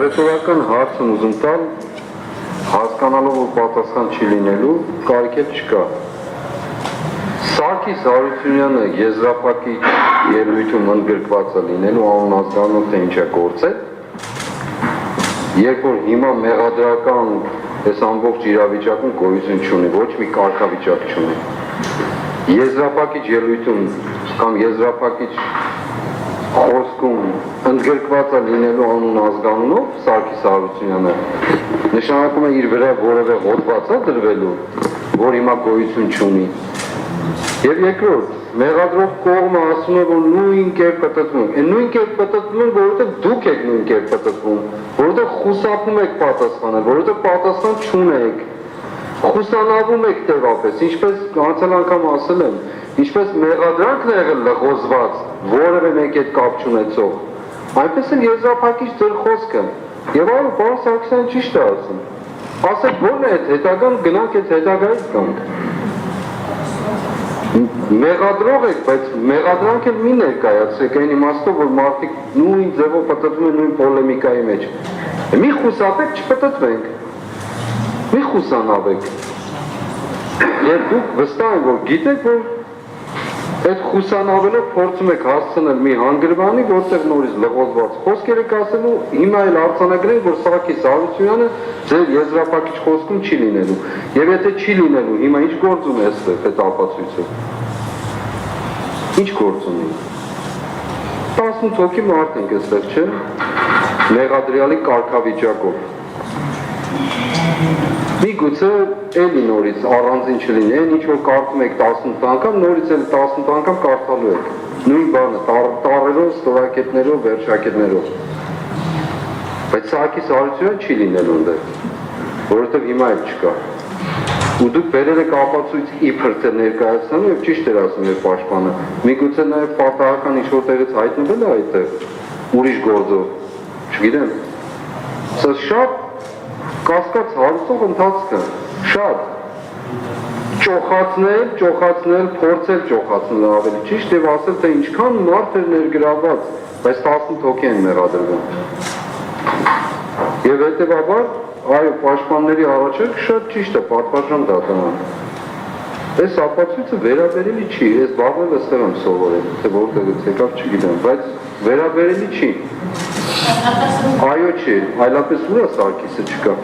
Հեղետորական հարց եմ ուզում տալ, հասկանալով որ պատասխան չի լինելու, կարիք էլ չկա։ Սարգիս Հարությունյանը եզրափակիչ ելույթում ընդգրկված է լինելու անուն ազգանունով թե ինչ է գործել, երբ որ հիմա մեղադրական այս ամբողջ իրավիճակում գոյություն չունի, ոչ մի կարգավիճակ չունի։ Եզրափակիչ ելույթում կամ եզրափակիչ խոսքում ընդգրկված է լինելու անուն ազգանունով Սարգիս Հարությունյանը նշանակում է իր վրա որևէ հոդված է դրվելու, որ հիմա գոյություն չունի։ Եվ երկրորդ, մեղադրող կողմը ասում է, որ նույն կերպ պտտվում են, նույն կերպ պտտվում են, որովհետև դուք եք նույն կերպ պտտվում, որովհետև խուսափում եք պատասխանել, որովհետև պատասխան չունեք, խուսանավում եք տեղապես, ինչպես անցյալ անգամ ասել եմ, ինչպես մեղադրանքն է եղել լղոզված, որևէ մեկի հետ կապ չունեցող, այնպես էլ եզրափակիչ ձեր խոսքը, եւ այո, պարոն Սարգսյանը ճիշտ է ասում, ասեք ո՞րն է այդ հետագան, գնանք այդ հետագայից գանք։ Մեղադրող եք, բայց մեղադրանք էլ մի ներկայացրեք այն իմաստով, որ մարդիկ նույն ձևով պտտվում են նույն պոլեմիկայի մեջ։ Մի խուսափեք, չպտտվենք, մի խուսանավեք։ Եվ դուք վստահ եք, որ գիտեք, որ այդ խուսանավելով փորձում եք հասցնել մի հանգրվանի, որտեղ նորից լղոզված խոսքեր եք ասելու, հիմա էլ արձանագրենք, որ Սարգիս Հարությունյանը ձեր եզրափակիչ խոսքում չի լինելու։ Եվ եթե չի լինելու, հիմա ինչ գործ ունի այստեղ այդ ապացույցը։ Ինչ գործ ունի։ 18 հոգի մարդ ենք այստեղ, չէ՞։ Մեղադրյալի կարգավիճակով։ Միգուցե էլի նորից առանձին չլինի, այն ինչ որ կարդում եք 18 անգամ, նորից էլ 18 անգամ կարդալու եք։ Նույն բանը, տառերով, ստորակետներով, վերջակետներով։ Բայց Սարգիս Հարությունյանը չի լինելու այնտեղ, որովհետև հիմա էլ չկա։ Ու դուք բերել եք ապացույց իբր թե ներկայացնելու եւ ճիշտ էր ասում եւ պաշտպանը։ Միգուցե նաեւ պատահական ինչ որտեղից հայտնվել է այդտեղ ուրիշ գործով։ Չգիտեմ։ Սա շատ կասկած հարուցող ընթացք է, շատ ճոխացնել, փորձել ճոխացնել ավելի ճիշտ եւ ասել թե ինչքան մարդ էր ներգրաված, բայց 18 հոգի են մեղադրվում։ Եվ հետեւաբար, այո, պաշտպանների առաջարկ շատ ճիշտ է, պատվարժան դատարան։ Այս ապացույցը վերաբերելի չի, ես բաղվել այստեղ եմ սովորել, թե որտեղից եկավ չգիտեմ, բայց վերաբերելի չի։ Այո չի, այլապես ուր է Սարգիսը չկա։